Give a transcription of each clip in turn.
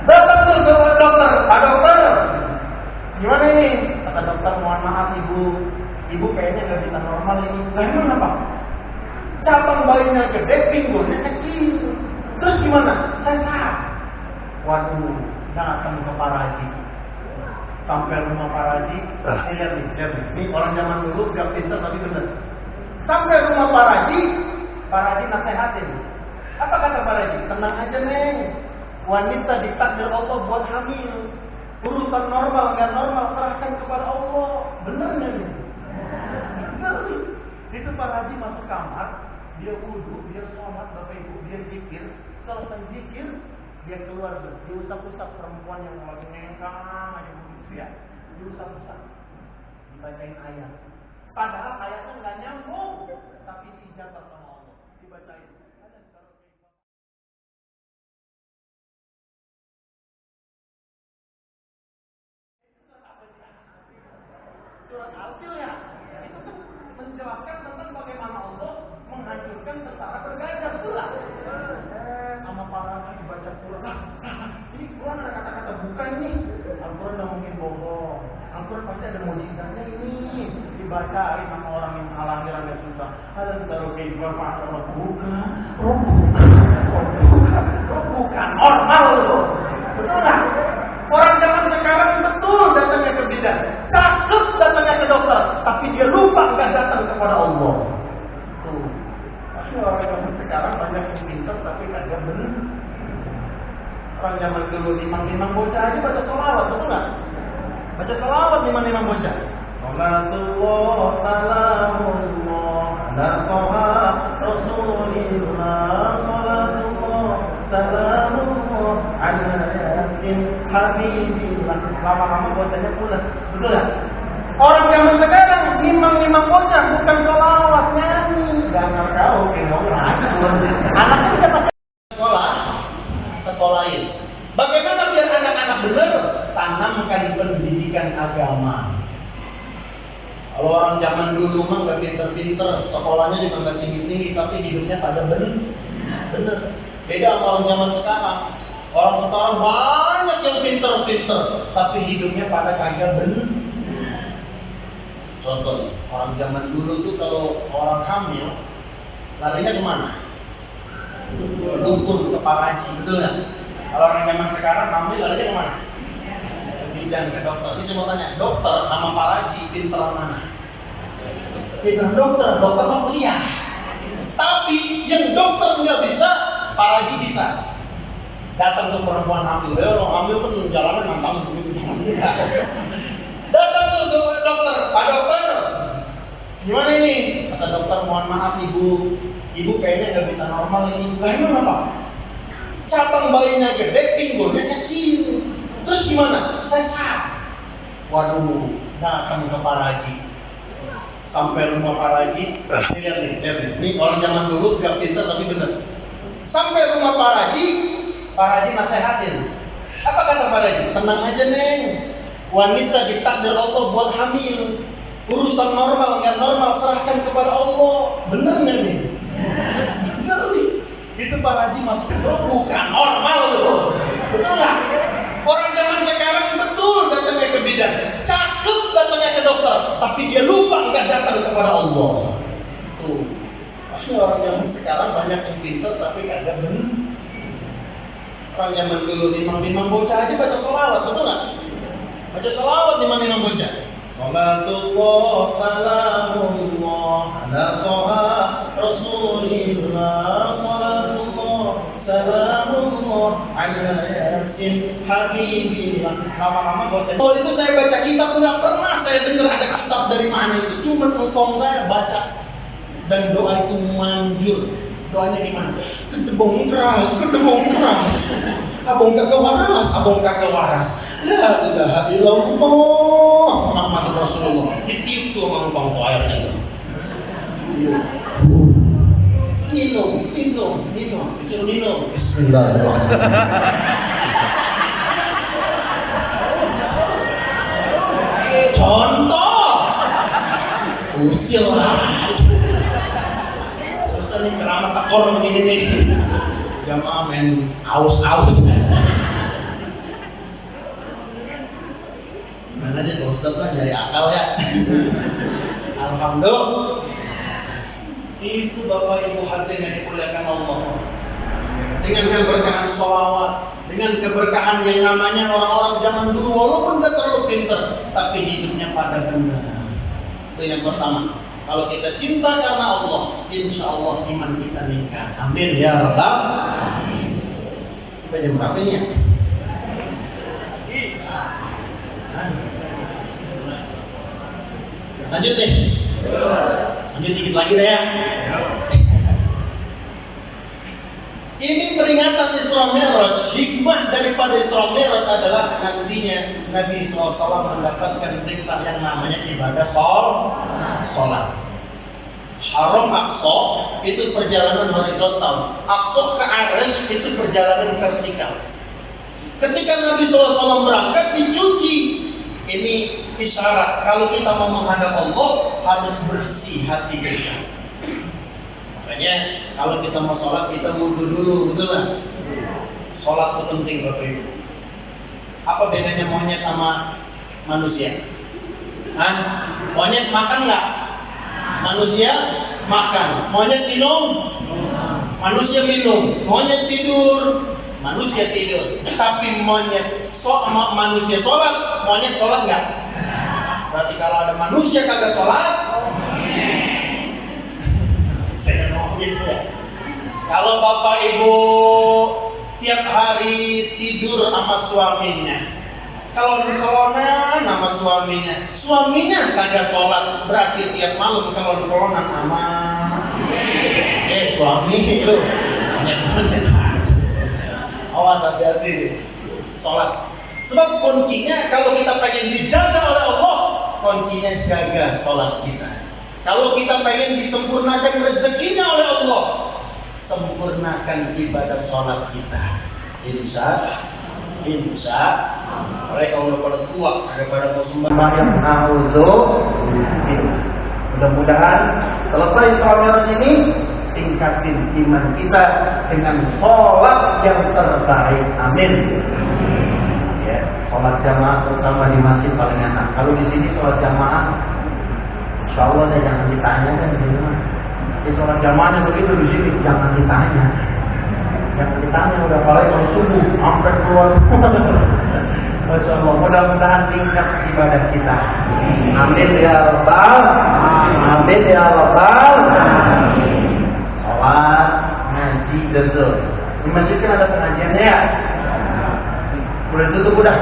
Datang tuh ke dokter, Pak dokter, gimana ini? Kata dokter, mohon maaf ibu kayaknya nggak bisa normal ini. Nah emang apa? Cabang bayinya gede, pinggulnya kecil. Terus gimana? Sesak. Waduh, datang ke Pak Raji. Sampai rumah Pak Raji, lihat nih. Ini orang zaman dulu gak pintar tapi benar. Sampai rumah Pak Raji nasehatin. Apa kata Pak Raji? Tenang aja Neng, wanita ditakdir Allah buat hamil. Urusan normal nggak normal serahkan kepada Allah. Bener nggak nih? Bener nih. Itu Pak Raji masuk kamar, dia wudhu, dia sholat, bapak ibu, dia zikir. Selesai zikir, dia keluar tuh, diusap-usap perempuan yang lagi nengkang aja begitu ya, diusap-usap, dibacain ayat. Padahal ayatnya nggak nyambung, tapi ijazah sama Allah dibacain. Surat Al-Fil ya, itu kan menjelaskan tentang bagaimana Allah menghancurkan tentara bergajah pula. Sama para dibaca Quran. Ini Quran ada kata-kata bukan nih. Al-Quran nggak mungkin bohong. Al-Quran pasti ada mujizatnya ini. Dibacain sama orang yang lahiran yang susah. Alam taruh kaifa fa'ala bukan normal loh. Betul nggak? Orang zaman sekarang betul datangnya ke bidan, takut datangnya ke dokter, tapi dia lupa nggak datang kepada Allah. Tuh, pasti orang zaman sekarang banyak yang pintar tapi kagak benar. Orang zaman dulu imam bocah aja baca sholawat, betul nggak? Baca sholawat imam bocah. Salatullah salamullah ala toha rasulillah. Salatullah salamullah ala yasin habibillah. Lama-lama bocahnya pulas, betul nggak? Orang zaman sekarang imam bocah bukan sholawat, nyanyi. Jangan kau anaknya bisa pakai sekolahin. Bagaimana biar anak-anak benar? Tanamkan pendidikan agama. Kalau orang zaman dulu mah nggak pinter-pinter, sekolahnya juga nggak tinggi-tinggi, tapi hidupnya pada bener. Beda sama orang zaman sekarang. Orang sekarang banyak yang pinter-pinter, tapi hidupnya pada kagak bener. Contoh, orang zaman dulu tuh kalau orang hamil, larinya kemana? Dukun, ke Pak Haji, betul nggak? Kalau orang zaman sekarang hamil larinya kemana? Ke bidan, ke dokter. Ini saya mau tanya, dokter sama Pak Haji pinteran mana? Pinteran dokter mah kuliah. Tapi yang dokter nggak bisa, Pak Haji bisa. Datang tuh perempuan hamil, orang hamil kan jalanan nantang begitu jalannya. Datang tuh ke dokter, Pak dokter, gimana ini? Kata dokter, mohon maaf ibu kayaknya nggak bisa normal ini. Lah emang apa? Cabang bayinya gede, pinggulnya kecil. Terus gimana? Sesak. Waduh, datang ke Pak Haji. Sampai rumah Pak Haji, lihat nih. Ini orang zaman dulu gak pintar tapi bener. Sampai rumah Pak Haji nasehatin. Apa kata Pak Haji? Tenang aja Neng, wanita ditakdir Allah buat hamil. Urusan normal nggak normal serahkan kepada Allah. Bener nggak nih? Bener nih. Itu Pak Haji masuk. Bukan normal loh. Betul nggak? Orang zaman sekarang betul datangnya ke bidan, cakep datangnya ke dokter, tapi dia lupa nggak datang kepada Allah. Tuh. Pasti orang zaman sekarang banyak yang pintar tapi kagak bener. Orang zaman dulu imam bocah aja baca sholawat, betul nggak? Baca sholawat imam bocah. Salatullah salamullah ala toha rasulillah. Salatullah salamullah ala yasin habibillah. Lama-lama bocah. Oh itu saya baca kitab, nggak pernah saya dengar ada kitab dari mana itu. Cuman engkau saya baca. Dan doa itu manjur. Doanya gimana? Kedebong keras. Abong kagak waras. La ilaha illallah Muhammadur Rasulullah. Ditiup tuh sama lubang tuh airnya. Minum. Disuruh minum. Bismillahirrahmanirrahim. Contoh. Usil lah. Susah nih ceramah tekor begini nih. jamaah main aus-aus. Gimana aja Pak Ustadz lah nyari akal ya. Alhamdulillah. Itu Bapak Ibu hadirin yang dimuliakan Allah. Dengan keberkahan sholawat, dengan keberkahan yang namanya orang-orang zaman dulu walaupun gak terlalu pintar, tapi hidupnya pada benar. Itu yang pertama. Kalau kita cinta karena Allah, insya Allah iman kita meningkat. Amin ya Rabbal Alamin. Kita jam berapa ini ya? Lanjut deh. Lanjut dikit lagi deh ya. Ini peringatan Isra Mi'raj. Hikmah daripada Isra Mi'raj adalah nantinya Nabi SAW mendapatkan perintah yang namanya ibadah sholat. Haram Aqsa itu perjalanan horizontal, Aqsa ke Arsy itu perjalanan vertikal. Ketika Nabi SAW berangkat dicuci. Ini isyarat kalau kita mau menghadap Allah harus bersih hati kita. Makanya kalau kita mau sholat kita wudhu dulu, betul lah. Sholat itu penting Bapak Ibu. Apa bedanya monyet sama manusia? Hah? Monyet makan nggak? Manusia makan. Monyet minum? Manusia minum. Monyet tidur? Manusia tidur. Tapi manusia sholat, monyet sholat nggak? Berarti kalau ada manusia kagak sholat, saya ngomong gitu ya. Kalau Bapak Ibu tiap hari tidur sama suaminya, kelon-kelonan sama suaminya kagak sholat, berarti tiap malam kelon-kelonan sama suami itu. Awas hati-hati nih, sholat. Sebab kuncinya kalau kita pengen dijaga oleh Allah, kuncinya jaga sholat kita. Kalau kita pengen disempurnakan rezekinya oleh Allah, sempurnakan ibadah sholat kita. Insya mereka udah pada tua, ada pada mau sembahyang. Mudah-mudahan selesai Isra Mi'raj ini, tingkatin iman kita dengan sholat yang terbaik. Amin. Ya, sholat jamaah terutama di masjid paling enak. Kalau di sini sholat jamaah, insya Allah jangan ditanya kan di rumah. Di sholat jamaahnya begitu, di sini jangan ditanya. Jangan ditanya udah paling kalau subuh sampai keluar. Masya Allah, mudah-mudahan tingkat ibadah kita. Amin ya Rabbal. Amin ya Rabbal. Sholat, ngaji, betul. Di masjid kan ada pengajiannya ya. Udah tutup udah?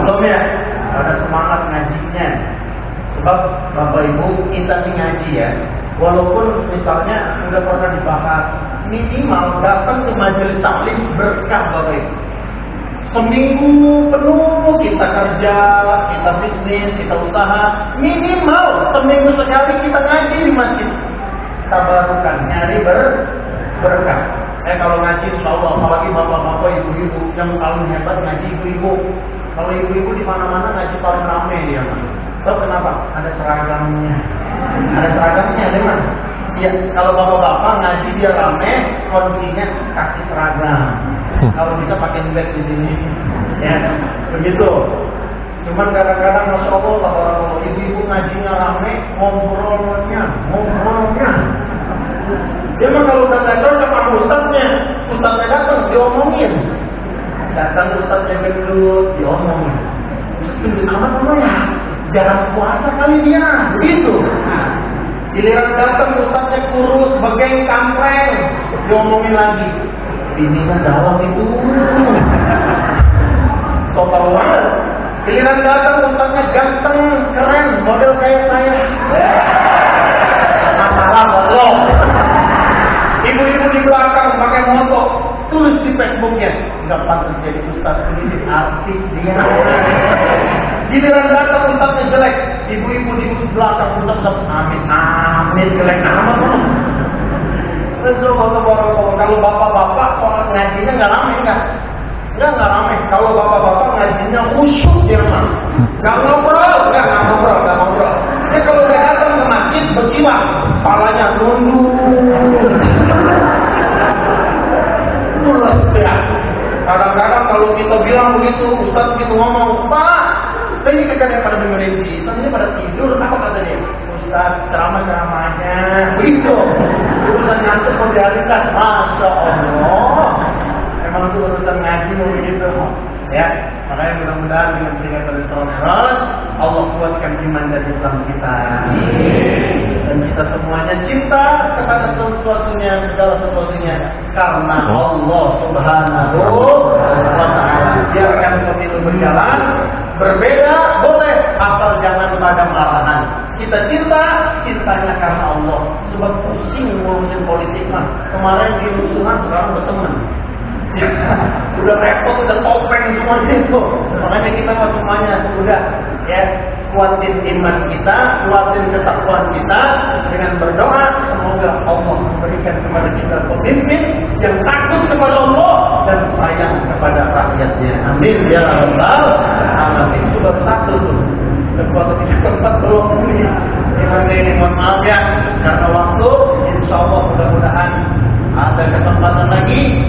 Belum ya? Ada semangat ngajinya. Sebab Bapak Ibu kita nih ngaji ya. Walaupun misalnya udah pernah dibahas, minimal datang ke majelis taklim berkah Bapak Ibu. Seminggu penuh kita kerja, kita bisnis, kita usaha, minimal seminggu sekali kita ngaji di masjid. Kita barukan nyari berkah. Kalau ngaji insya Allah, apalagi bapak-bapak, ibu-ibu yang paling hebat ngaji ibu-ibu. Kalau ibu-ibu di mana-mana ngaji paling ramai dia mas. Tahu kenapa? Ada seragamnya. Ada seragamnya, memang. Iya, kalau bapak-bapak ngaji dia ramai, kuncinya kasih seragam. Kalau bisa pakai bag di sini, ya begitu. Cuman kadang-kadang masya Allah, kalau ibu-ibu ngajinya ramai, ngobrolnya. Dia mah kalau udah nggak cocok sama ustadznya datang diomongin. Datang ustadznya gendut, diomongin. Gendut amat namanya, jarang puasa kali dia, begitu. Giliran datang ustadznya kurus, begeng, kampreng, diomongin lagi. Ini kan dalam itu. Total banget. Giliran datang ustadznya ganteng, keren, model kayak saya. Masalah bodoh. Ibu-ibu di belakang pakai moto, tulis di Facebooknya, nggak pantas jadi ustaz pendidik, artis dia. Giliran datang ustaznya jelek, ibu-ibu di belakang ustaz amin jelek amat. Kalau bapak-bapak orang ngajinya nggak ramai nggak ramai. Kalau bapak-bapak ngajinya khusyuk dia mah, nggak ngobrol. Dia kalau udah datang ke masjid berjiwa, kepalanya tunduk. Ya. Kadang-kadang kalau kita bilang begitu, Ustaz begitu ngomong, Pak, ini kadang pada dengerin kita, ini pada tidur, apa kata dia? Ustaz, ceramah-ceramahnya, begitu. Urusan nyantuk mau dialihkan, Masya Allah. Emang itu urusan ngaji mau begitu. Ya, makanya mudah-mudahan dengan peringatan Ramadan Allah kuatkan iman dan Islam kita. Dan kita semuanya cinta kepada sesuatunya, segala sesuatunya karena Allah Subhanahu wa Ta'ala. Biarkan pemilu berjalan, berbeda boleh, asal jangan pada malahan. Kita cintanya karena Allah. Sebab pusing ngurusin politik mah. Kemarin di musuhan, sekarang berteman. Udah repot, udah topeng semuanya itu. Makanya kita semuanya udah ya kuatin iman kita, kuatin ketakwaan kita dengan berdoa. Semoga Allah memberikan kepada kita pemimpin yang takut kepada Allah dan sayang kepada rakyatnya. Amin ya rabbal alamin. Sudah satu tuh. Ketua tempat belum ini. Ini mohon maaf ya karena waktu. Insya Allah mudah-mudahan ada kesempatan lagi.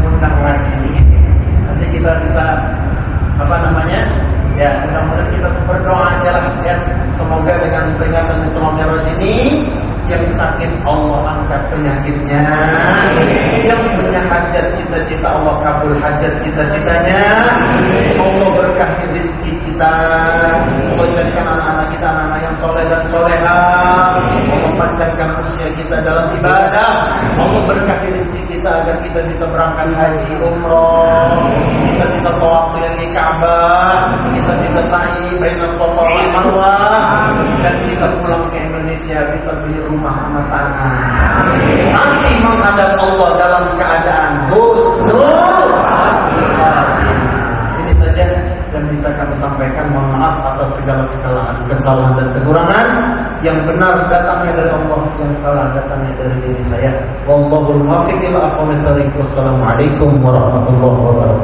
Undang lagi. Nanti kita bisa ya mudah-mudahan kita berdoa aja lah ya. Semoga dengan peringatan Ramadan ini yang sakit Allah angkat penyakitnya, yang punya hajat cita-cita Allah kabul hajat cita-citanya, Allah berkahi rezeki kita, Allah jadikan anak-anak kita anak-anak yang soleh dan soleha, Allah panjangkan usia kita dalam ibadah, Allah berkahi rezeki kita agar kita bisa berangkat haji umroh, kita bisa tawaf di Ka'bah, kita bisa sa'i baina Shafa wal Marwah, dan kita pulang ke Indonesia bisa beli rumah sama tanah. Nanti menghadap Allah dalam keadaan husnul khatimah. Ini saja yang bisa kami sampaikan. Mohon maaf atas segala kesalahan dan kekurangan. Yang benar datangnya dari Allah, yang salah datangnya dari diri saya. Wallahul muwaffiq ila aqwamit thoriq. Wassalamualaikum warahmatullahi wabarakatuh.